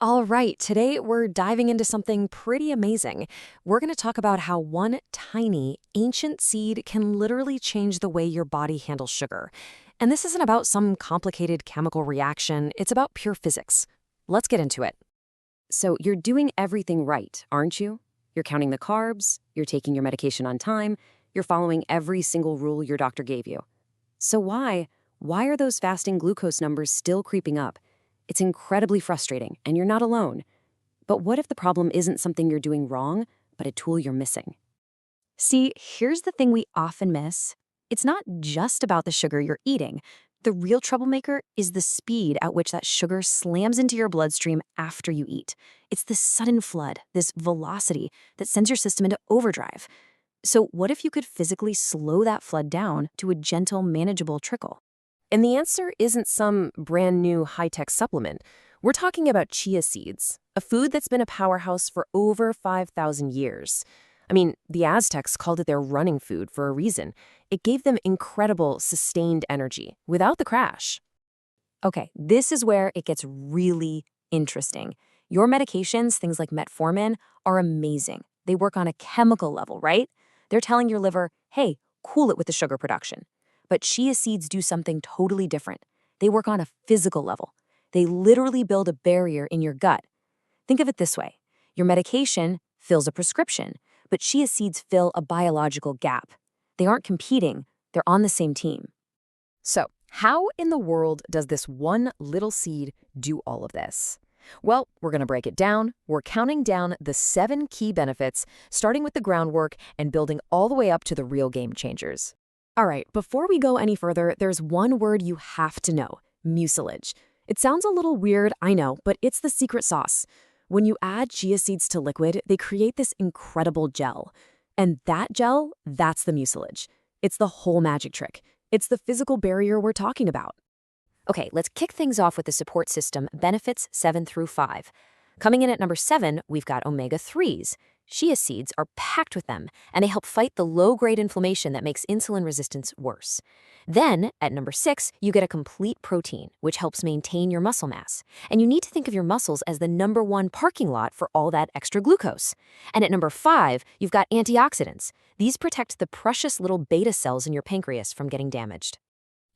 All right, today we're diving into something pretty amazing. We're going to talk about how one tiny, ancient seed can literally change the way your body handles sugar. And this isn't about some complicated chemical reaction, it's about pure physics. Let's get into it. So, you're doing everything right, aren't you? You're counting the carbs, you're taking your medication on time, you're following every single rule your doctor gave you. So, why are those fasting glucose numbers still creeping up? It's incredibly frustrating, and you're not alone. But what if the problem isn't something you're doing wrong, but a tool you're missing? See, here's the thing we often miss. It's not just about the sugar you're eating. The real troublemaker is the speed at which that sugar slams into your bloodstream after you eat. It's this sudden flood, this velocity that sends your system into overdrive. So what if you could physically slow that flood down to a gentle, manageable trickle? And the answer isn't some brand new high-tech supplement. We're talking about chia seeds, a food that's been a powerhouse for over 5,000 years. I mean, the Aztecs called it their running food for a reason. It gave them incredible, sustained energy without the crash. Okay, this is where it gets really interesting. Your medications, things like metformin, are amazing. They work on a chemical level, right? They're telling your liver, hey, cool it with the sugar production. But chia seeds do something totally different. They work on a physical level. They literally build a barrier in your gut. Think of it this way. Your medication fills a prescription, but chia seeds fill a biological gap. They aren't competing, they're on the same team. So, how in the world does this one little seed do all of this? Well, we're going to break it down. We're counting down the 7 key benefits, starting with the groundwork and building all the way up to the real game changers. All right, before we go any further, there's one word you have to know: mucilage. It sounds a little weird, I know, but it's the secret sauce. When you add chia seeds to liquid, they create this incredible gel. And that gel, that's the mucilage. It's the whole magic trick. It's the physical barrier we're talking about. Okay, let's kick things off with the support system, benefits 7 through 5. Coming in at number 7, we've got omega-3s. Chia seeds are packed with them, and they help fight the low-grade inflammation that makes insulin resistance worse. Then, at number 6, you get a complete protein, which helps maintain your muscle mass. And you need to think of your muscles as the #1 parking lot for all that extra glucose. And at number 5, you've got antioxidants. These protect the precious little beta cells in your pancreas from getting damaged.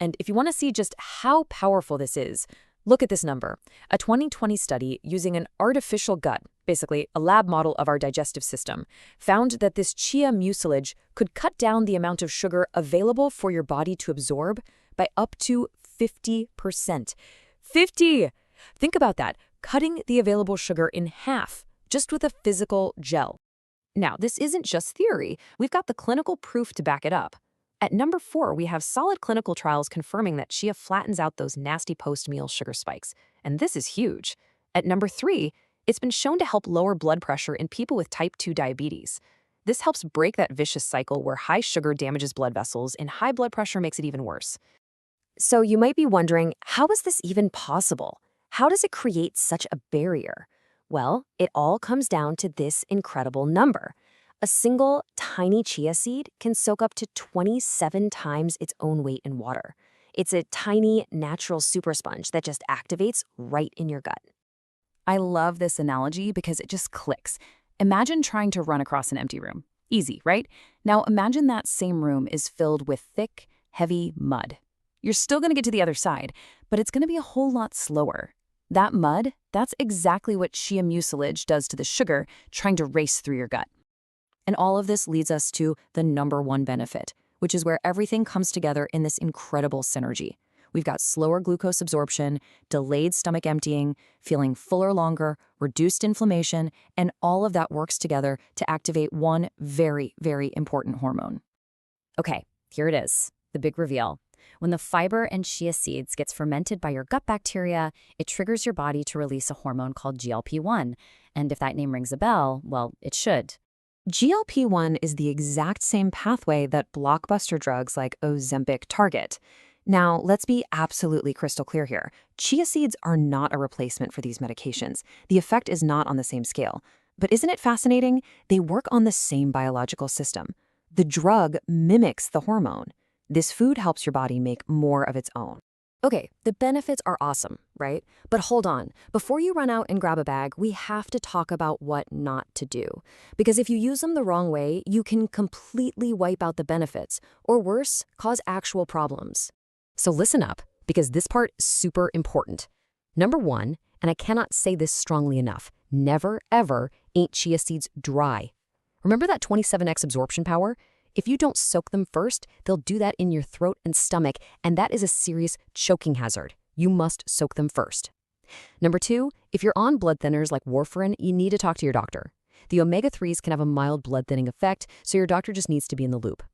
And if you want to see just how powerful this is, look at this number. A 2020 study using an artificial gut, basically a lab model of our digestive system, found that this chia mucilage could cut down the amount of sugar available for your body to absorb by up to 50%. 50! Think about that, cutting the available sugar in half, just with a physical gel. Now, this isn't just theory. We've got the clinical proof to back it up. At number 4, we have solid clinical trials confirming that chia flattens out those nasty post-meal sugar spikes. And this is huge. At number 3, it's been shown to help lower blood pressure in people with type 2 diabetes. This helps break that vicious cycle where high sugar damages blood vessels and high blood pressure makes it even worse. So you might be wondering, how is this even possible? How does it create such a barrier? Well, it all comes down to this incredible number. A single tiny chia seed can soak up to 27 times its own weight in water. It's a tiny, natural super sponge that just activates right in your gut. I love this analogy because it just clicks. Imagine trying to run across an empty room. Easy, right? Now imagine that same room is filled with thick, heavy mud. You're still going to get to the other side, but it's going to be a whole lot slower. That mud, that's exactly what chia mucilage does to the sugar trying to race through your gut. And all of this leads us to the #1 benefit, which is where everything comes together in this incredible synergy. We've got slower glucose absorption, delayed stomach emptying, feeling fuller longer, reduced inflammation, and all of that works together to activate one very, very important hormone. Okay, here it is, the big reveal. When the fiber in chia seeds gets fermented by your gut bacteria, it triggers your body to release a hormone called GLP-1. And if that name rings a bell, well, it should. GLP-1 is the exact same pathway that blockbuster drugs like Ozempic target. Now, let's be absolutely crystal clear here. Chia seeds are not a replacement for these medications. The effect is not on the same scale. But isn't it fascinating? They work on the same biological system. The drug mimics the hormone. This food helps your body make more of its own. Okay, the benefits are awesome, right? But hold on. Before you run out and grab a bag, we have to talk about what not to do. Because if you use them the wrong way, you can completely wipe out the benefits, or worse, cause actual problems. So listen up, because this part is super important. Number one, and I cannot say this strongly enough, never, ever eat chia seeds dry. Remember that 27x absorption power? If you don't soak them first, they'll do that in your throat and stomach, and that is a serious choking hazard. You must soak them first. Number two, if you're on blood thinners like warfarin, you need to talk to your doctor. The omega-3s can have a mild blood thinning effect, so your doctor just needs to be in the loop.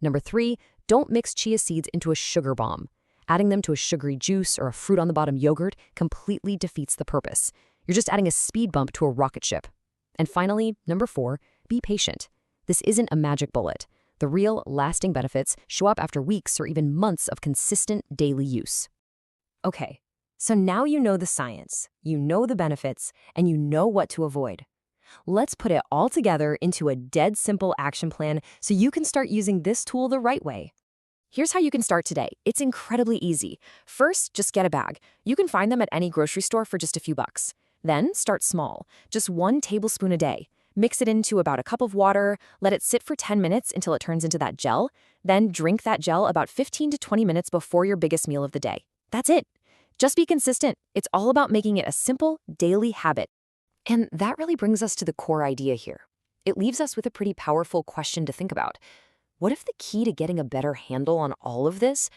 Number three, don't mix chia seeds into a sugar bomb. Adding them to a sugary juice or a fruit-on-the-bottom yogurt completely defeats the purpose. You're just adding a speed bump to a rocket ship. And finally, number four, be patient. This isn't a magic bullet. The real, lasting benefits show up after weeks or even months of consistent daily use. Okay, so now you know the science, you know the benefits, and you know what to avoid. Let's put it all together into a dead simple action plan so you can start using this tool the right way. Here's how you can start today. It's incredibly easy. First, just get a bag. You can find them at any grocery store for just a few bucks. Then, start small, just 1 tablespoon a day. Mix it into about a cup of water, let it sit for 10 minutes until it turns into that gel, then drink that gel about 15 to 20 minutes before your biggest meal of the day. That's it. Just be consistent. It's all about making it a simple, daily habit. And that really brings us to the core idea here. It leaves us with a pretty powerful question to think about. What if the key to getting a better handle on all of this